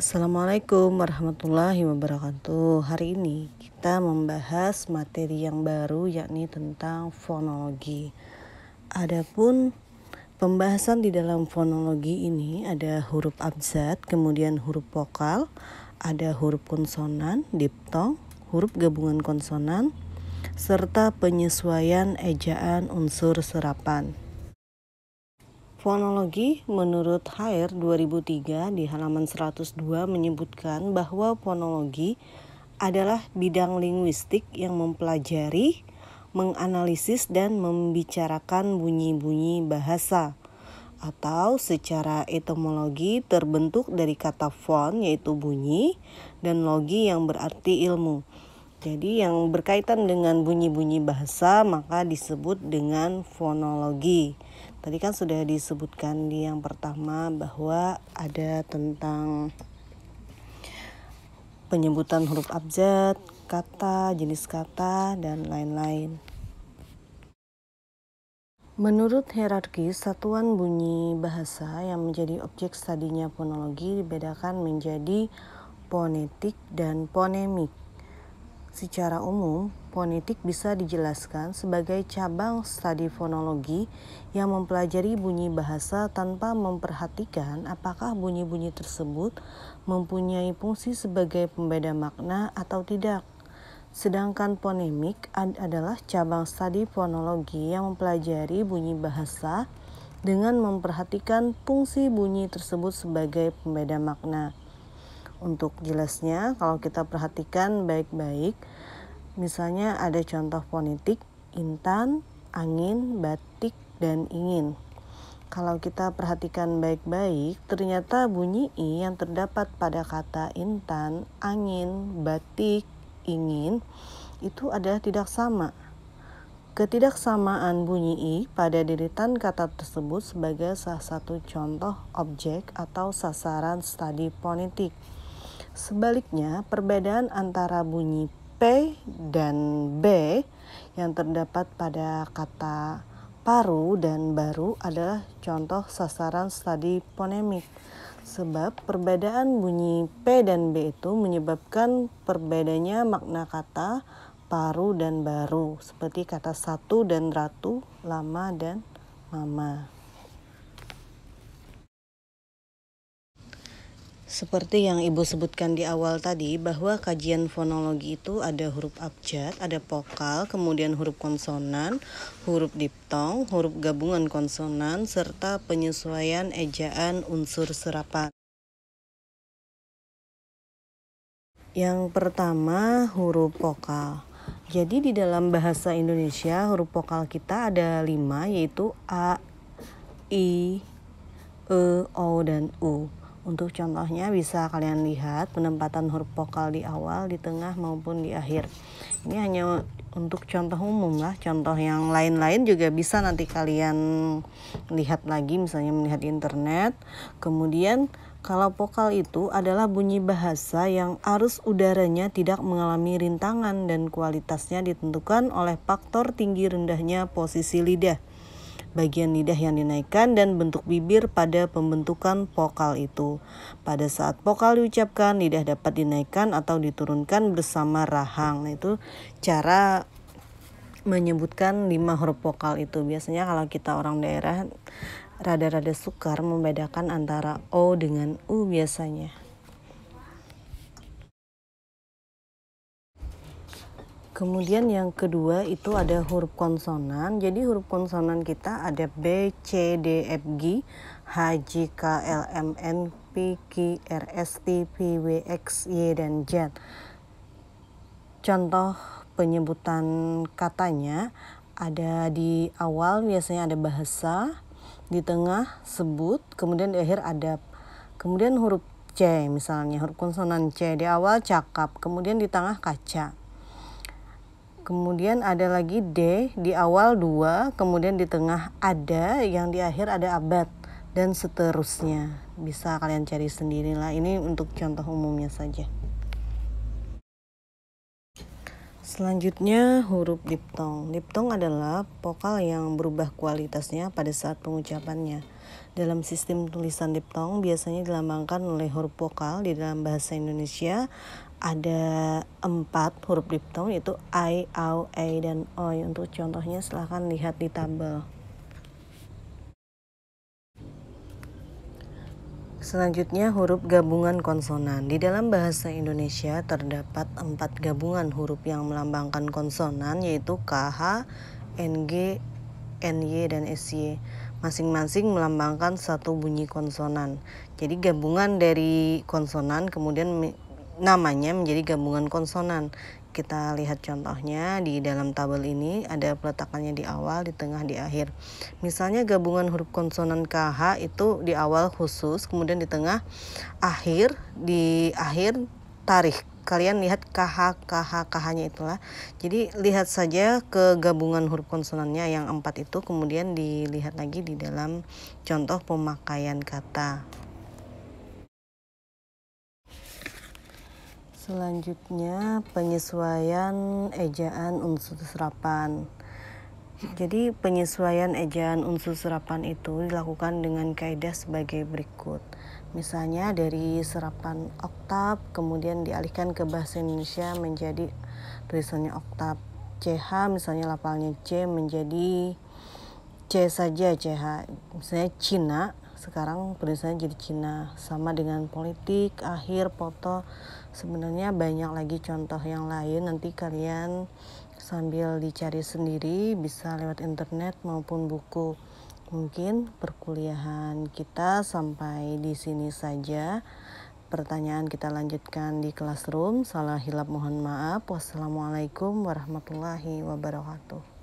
Assalamualaikum warahmatullahi wabarakatuh. Hari ini kita membahas materi yang baru, yakni tentang fonologi. Adapun pembahasan di dalam fonologi ini ada huruf abjad, kemudian huruf vokal, ada huruf konsonan, diptong, huruf gabungan konsonan, serta penyesuaian ejaan unsur serapan. Fonologi menurut Haier 2003 di halaman 102 menyebutkan bahwa fonologi adalah bidang linguistik yang mempelajari, menganalisis dan membicarakan bunyi-bunyi bahasa, atau secara etimologi terbentuk dari kata fon yaitu bunyi dan logi yang berarti ilmu. Jadi yang berkaitan dengan bunyi-bunyi bahasa maka disebut dengan fonologi. Tadi kan sudah disebutkan di yang pertama bahwa ada tentang penyebutan huruf abjad, kata, jenis kata, dan lain-lain. Menurut hierarki satuan bunyi bahasa yang menjadi objek studinya fonologi dibedakan menjadi fonetik dan fonemik. Secara umum, fonetik bisa dijelaskan sebagai cabang studi fonologi yang mempelajari bunyi bahasa tanpa memperhatikan apakah bunyi-bunyi tersebut mempunyai fungsi sebagai pembeda makna atau tidak. Sedangkan fonemik adalah cabang studi fonologi yang mempelajari bunyi bahasa dengan memperhatikan fungsi bunyi tersebut sebagai pembeda makna. Untuk jelasnya, kalau kita perhatikan baik-baik, misalnya ada contoh fonetik intan, angin, batik, dan ingin. Kalau kita perhatikan baik-baik, ternyata bunyi i yang terdapat pada kata intan, angin, batik, ingin itu adalah tidak sama. Ketidaksamaan bunyi i pada deretan kata tersebut sebagai salah satu contoh objek atau sasaran studi fonetik. Sebaliknya, perbedaan antara bunyi P dan B yang terdapat pada kata paru dan baru adalah contoh sasaran studi fonemik. Sebab perbedaan bunyi P dan B itu menyebabkan perbedaannya makna kata paru dan baru, seperti kata satu dan ratu, lama dan mama. Seperti yang Ibu sebutkan di awal tadi, bahwa kajian fonologi itu ada huruf abjad, ada vokal, kemudian huruf konsonan, huruf diptong, huruf gabungan konsonan, serta penyesuaian ejaan unsur serapan. Yang pertama, huruf vokal. Jadi di dalam bahasa Indonesia, huruf vokal kita ada 5, yaitu A, I, E, O, dan U. Untuk contohnya bisa kalian lihat penempatan huruf vokal di awal, di tengah maupun di akhir. Ini hanya untuk contoh umum lah. Contoh yang lain-lain juga bisa nanti kalian lihat lagi, misalnya melihat di internet. Kemudian kalau vokal itu adalah bunyi bahasa yang arus udaranya tidak mengalami rintangan dan kualitasnya ditentukan oleh faktor tinggi rendahnya posisi lidah, bagian lidah yang dinaikkan, dan bentuk bibir pada pembentukan vokal itu. Pada saat vokal diucapkan, lidah dapat dinaikkan atau diturunkan bersama rahang. Nah, itu cara menyebutkan 5 huruf vokal itu. Biasanya kalau kita orang daerah rada-rada sukar membedakan antara O dengan U biasanya. Kemudian yang kedua itu ada huruf konsonan. Jadi huruf konsonan kita ada B, C, D, F, G, H, J, K, L, M, N, P, Q, R, S, T, V, W, X, Y, dan Z. Contoh penyebutan katanya ada di awal biasanya ada bahasa, di tengah sebut, kemudian di akhir adab. Kemudian huruf C, misalnya huruf konsonan C di awal cakap, kemudian di tengah kaca. Kemudian ada lagi D, di awal 2, kemudian di tengah ada, yang di akhir ada abad, dan seterusnya. Bisa kalian cari sendirilah, ini untuk contoh umumnya saja. Selanjutnya huruf diftong. Diftong adalah vokal yang berubah kualitasnya pada saat pengucapannya. Dalam sistem tulisan diftong biasanya dilambangkan oleh huruf vokal. Di dalam bahasa Indonesia ada 4 huruf diftong, yaitu ai, au, e, dan oi. Untuk contohnya silahkan lihat di tabel. Selanjutnya huruf gabungan konsonan. Di dalam bahasa Indonesia terdapat 4 gabungan huruf yang melambangkan konsonan, yaitu KH, NG, NY, dan SY. Masing-masing melambangkan satu bunyi konsonan. Jadi gabungan dari konsonan kemudian namanya menjadi gabungan konsonan. Kita lihat contohnya di dalam tabel ini, ada peletakannya di awal, di tengah, di akhir. Misalnya gabungan huruf konsonan KH itu di awal khusus, kemudian di tengah akhir, di akhir tarikh. Kalian lihat KH, KH, KH-nya itulah. Jadi lihat saja ke gabungan huruf konsonannya yang 4 itu, kemudian dilihat lagi di dalam contoh pemakaian kata. Selanjutnya penyesuaian ejaan unsur serapan. Jadi penyesuaian ejaan unsur serapan itu dilakukan dengan kaidah sebagai berikut. Misalnya dari serapan oktav kemudian dialihkan ke bahasa Indonesia menjadi tulisannya oktav. CH misalnya lafalnya C menjadi C saja, CH. Misalnya Cina, sekarang tulisannya jadi Cina. Sama dengan politik, akhir, foto. Sebenarnya banyak lagi contoh yang lain, nanti kalian sambil dicari sendiri bisa lewat internet maupun buku. Mungkin perkuliahan kita sampai di sini saja. Pertanyaan kita lanjutkan di classroom. Salah hilap mohon maaf. Wassalamualaikum warahmatullahi wabarakatuh.